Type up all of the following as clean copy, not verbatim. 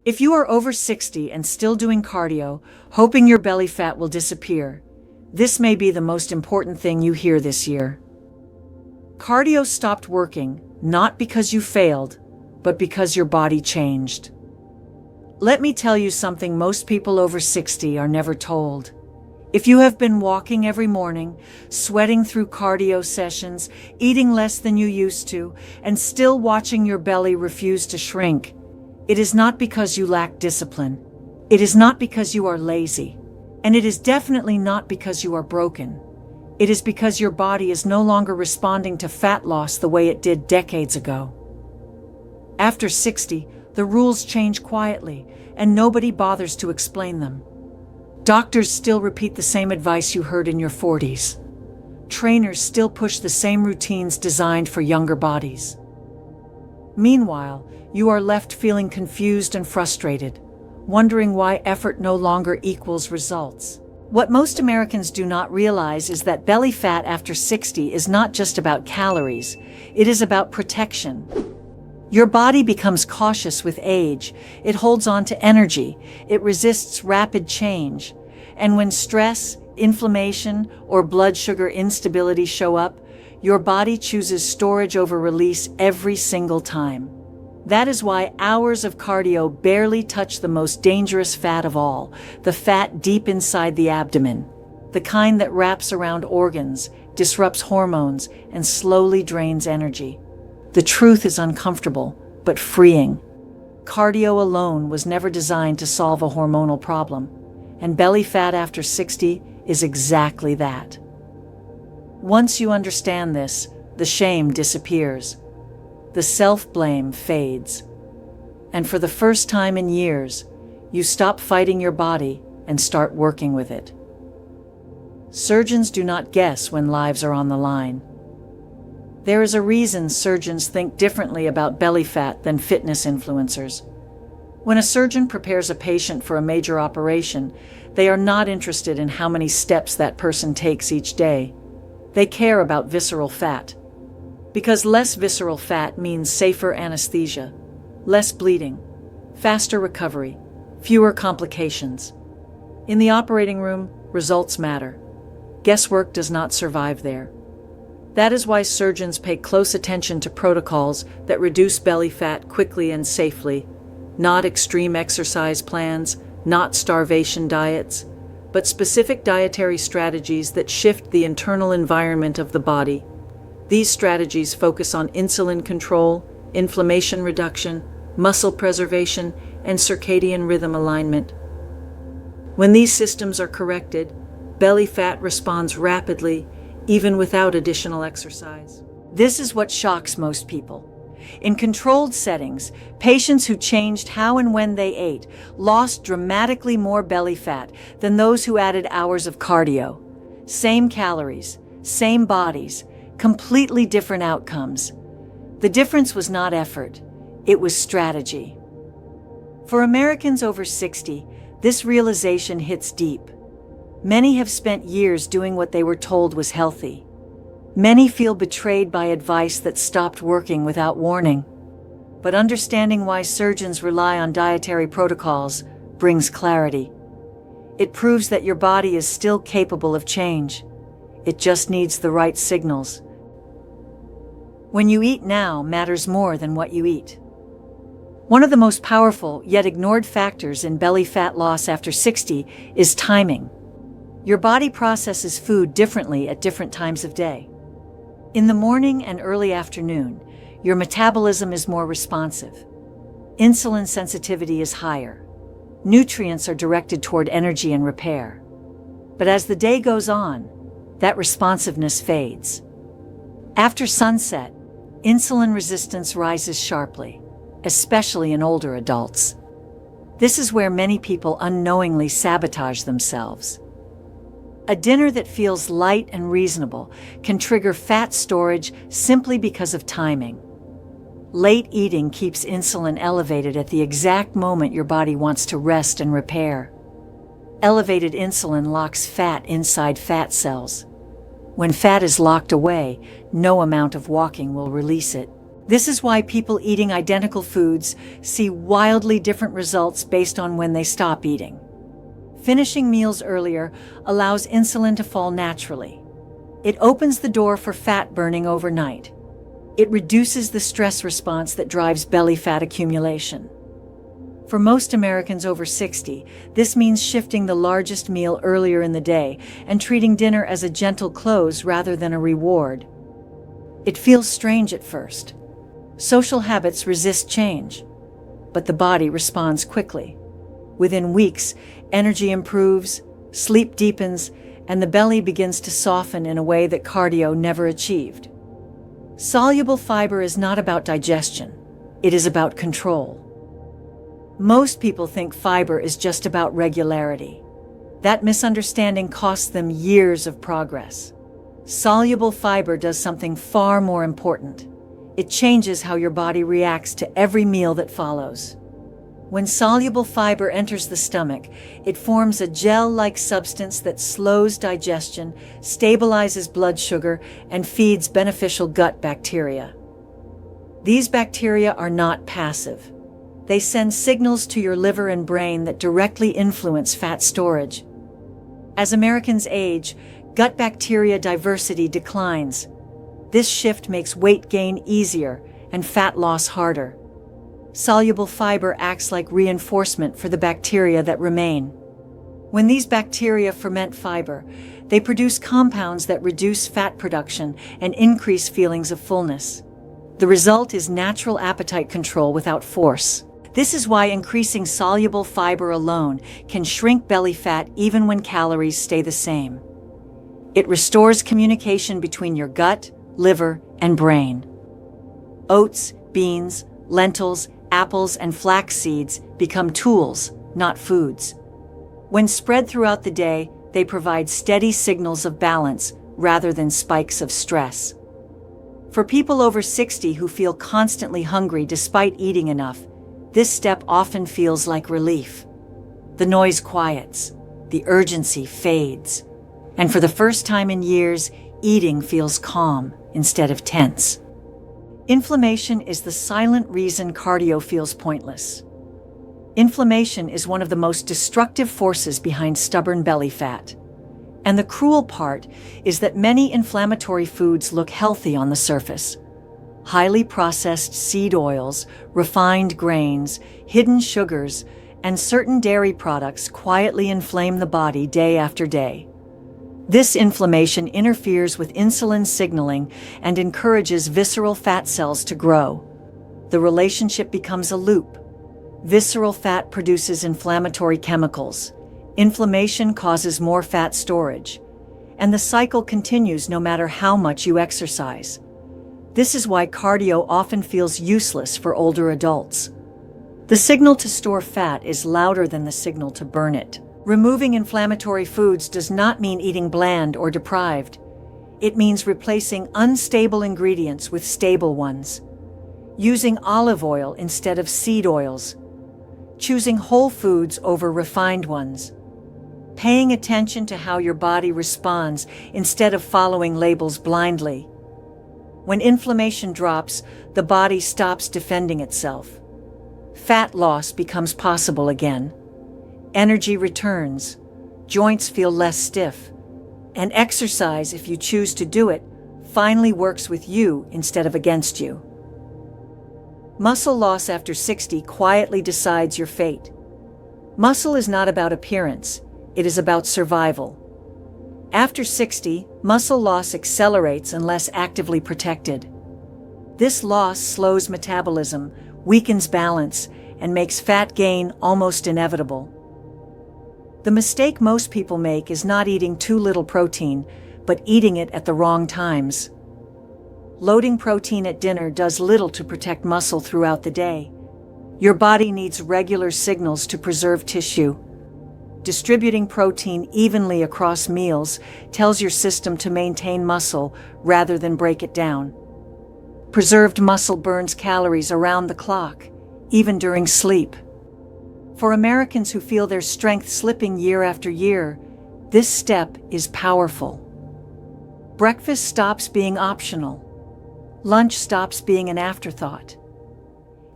If you are over 60 and still doing cardio, hoping your belly fat will disappear, this may be the most important thing you hear this year. Cardio stopped working, not because you failed, but because your body changed. Let me tell you something most people over 60 are never told. If you have been walking every morning, sweating through cardio sessions, eating less than you used to, and still watching your belly refuse to shrink, it is not because you lack discipline. It is not because you are lazy. And it is definitely not because you are broken. It is because your body is no longer responding to fat loss the way it did decades ago. After 60, the rules change quietly, and nobody bothers to explain them. Doctors still repeat the same advice you heard in your 40s. Trainers still push the same routines designed for younger bodies. Meanwhile, you are left feeling confused and frustrated, wondering why effort no longer equals results. What most Americans do not realize is that belly fat after 60 is not just about calories, it is about protection. Your body becomes cautious with age, it holds on to energy, it resists rapid change, and when stress, inflammation, or blood sugar instability show up, your body chooses storage over release every single time. That is why hours of cardio barely touch the most dangerous fat of all, the fat deep inside the abdomen, the kind that wraps around organs, disrupts hormones, and slowly drains energy. The truth is uncomfortable, but freeing. Cardio alone was never designed to solve a hormonal problem, and belly fat after 60 is exactly that. Once you understand this, the shame disappears. The self-blame fades. And for the first time in years, you stop fighting your body and start working with it. Surgeons do not guess when lives are on the line. There is a reason surgeons think differently about belly fat than fitness influencers. When a surgeon prepares a patient for a major operation, they are not interested in how many steps that person takes each day. They care about visceral fat. Because less visceral fat means safer anesthesia, less bleeding, faster recovery, fewer complications. In the operating room, results matter. Guesswork does not survive there. That is why surgeons pay close attention to protocols that reduce belly fat quickly and safely, not extreme exercise plans, not starvation diets, but specific dietary strategies that shift the internal environment of the body. These strategies focus on insulin control, inflammation reduction, muscle preservation, and circadian rhythm alignment. When these systems are corrected, belly fat responds rapidly, even without additional exercise. This is what shocks most people. In controlled settings, patients who changed how and when they ate lost dramatically more belly fat than those who added hours of cardio. Same calories, same bodies, completely different outcomes. The difference was not effort, it was strategy. For Americans over 60, this realization hits deep. Many have spent years doing what they were told was healthy. Many feel betrayed by advice that stopped working without warning. But understanding why surgeons rely on dietary protocols brings clarity. It proves that your body is still capable of change. It just needs the right signals. When you eat now matters more than what you eat. One of the most powerful yet ignored factors in belly fat loss after 60 is timing. Your body processes food differently at different times of day. In the morning and early afternoon, your metabolism is more responsive. Insulin sensitivity is higher. Nutrients are directed toward energy and repair. But as the day goes on, that responsiveness fades. After sunset, insulin resistance rises sharply, especially in older adults. This is where many people unknowingly sabotage themselves. A dinner that feels light and reasonable can trigger fat storage simply because of timing. Late eating keeps insulin elevated at the exact moment your body wants to rest and repair. Elevated insulin locks fat inside fat cells. When fat is locked away, no amount of walking will release it. This is why people eating identical foods see wildly different results based on when they stop eating. Finishing meals earlier allows insulin to fall naturally. It opens the door for fat burning overnight. It reduces the stress response that drives belly fat accumulation. For most Americans over 60, this means shifting the largest meal earlier in the day and treating dinner as a gentle close rather than a reward. It feels strange at first. Social habits resist change, but the body responds quickly. Within weeks, energy improves, sleep deepens, and the belly begins to soften in a way that cardio never achieved. Soluble fiber is not about digestion. It is about control. Most people think fiber is just about regularity. That misunderstanding costs them years of progress. Soluble fiber does something far more important. It changes how your body reacts to every meal that follows. When soluble fiber enters the stomach, it forms a gel-like substance that slows digestion, stabilizes blood sugar, and feeds beneficial gut bacteria. These bacteria are not passive. They send signals to your liver and brain that directly influence fat storage. As Americans age, gut bacteria diversity declines. This shift makes weight gain easier and fat loss harder. Soluble fiber acts like reinforcement for the bacteria that remain. When these bacteria ferment fiber, they produce compounds that reduce fat production and increase feelings of fullness. The result is natural appetite control without force. This is why increasing soluble fiber alone can shrink belly fat even when calories stay the same. It restores communication between your gut, liver, and brain. Oats, beans, lentils, apples, and flax seeds become tools, not foods. When spread throughout the day, they provide steady signals of balance rather than spikes of stress. For people over 60 who feel constantly hungry despite eating enough, this step often feels like relief. The noise quiets, the urgency fades, and for the first time in years, eating feels calm instead of tense. Inflammation is the silent reason cardio feels pointless. Inflammation is one of the most destructive forces behind stubborn belly fat. And the cruel part is that many inflammatory foods look healthy on the surface. Highly processed seed oils, refined grains, hidden sugars, and certain dairy products quietly inflame the body day after day. This inflammation interferes with insulin signaling and encourages visceral fat cells to grow. The relationship becomes a loop. Visceral fat produces inflammatory chemicals. Inflammation causes more fat storage. And the cycle continues no matter how much you exercise. This is why cardio often feels useless for older adults. The signal to store fat is louder than the signal to burn it. Removing inflammatory foods does not mean eating bland or deprived. It means replacing unstable ingredients with stable ones. Using olive oil instead of seed oils. Choosing whole foods over refined ones. Paying attention to how your body responds instead of following labels blindly. When inflammation drops, the body stops defending itself. Fat loss becomes possible again. Energy returns. Joints feel less stiff. And exercise, if you choose to do it, finally works with you instead of against you. Muscle loss after 60 quietly decides your fate. Muscle is not about appearance. It is about survival. After 60, muscle loss accelerates unless actively protected. This loss slows metabolism, weakens balance, and makes fat gain almost inevitable. The mistake most people make is not eating too little protein, but eating it at the wrong times. Loading protein at dinner does little to protect muscle throughout the day. Your body needs regular signals to preserve tissue. Distributing protein evenly across meals tells your system to maintain muscle rather than break it down. Preserved muscle burns calories around the clock, even during sleep. For Americans who feel their strength slipping year after year, this step is powerful. Breakfast stops being optional. Lunch stops being an afterthought.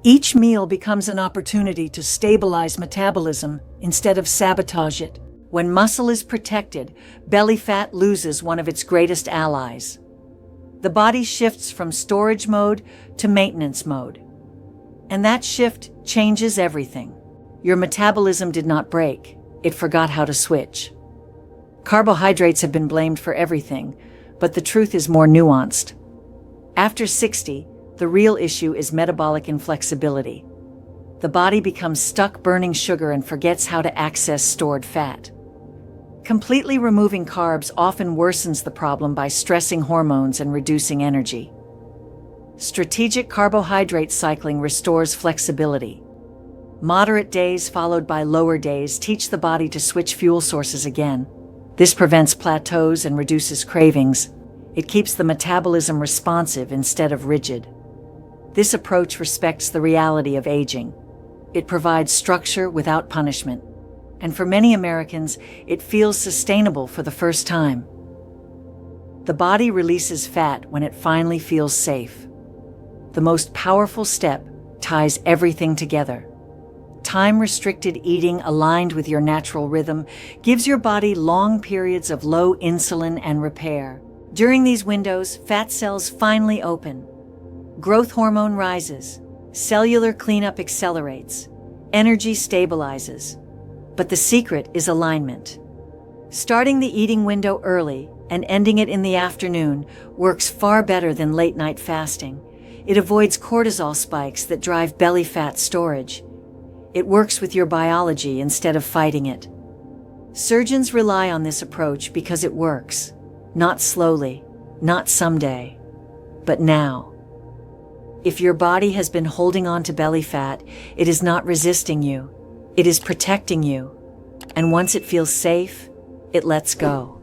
Each meal becomes an opportunity to stabilize metabolism instead of sabotage it. When muscle is protected, belly fat loses one of its greatest allies. The body shifts from storage mode to maintenance mode. And that shift changes everything. Your metabolism did not break, it forgot how to switch. Carbohydrates have been blamed for everything, but the truth is more nuanced. After 60, the real issue is metabolic inflexibility. The body becomes stuck burning sugar and forgets how to access stored fat. Completely removing carbs often worsens the problem by stressing hormones and reducing energy. Strategic carbohydrate cycling restores flexibility. Moderate days followed by lower days teach the body to switch fuel sources again. This prevents plateaus and reduces cravings. It keeps the metabolism responsive instead of rigid. This approach respects the reality of aging. It provides structure without punishment. And for many Americans, it feels sustainable for the first time. The body releases fat when it finally feels safe. The most powerful step ties everything together. Time-restricted eating aligned with your natural rhythm gives your body long periods of low insulin and repair. During these windows, fat cells finally open. Growth hormone rises. Cellular cleanup accelerates. Energy stabilizes. But the secret is alignment. Starting the eating window early and ending it in the afternoon works far better than late-night fasting. It avoids cortisol spikes that drive belly fat storage. It works with your biology instead of fighting it. Surgeons rely on this approach because it works. Not slowly, not someday, but now. If your body has been holding on to belly fat, it is not resisting you. It is protecting you. And once it feels safe, it lets go.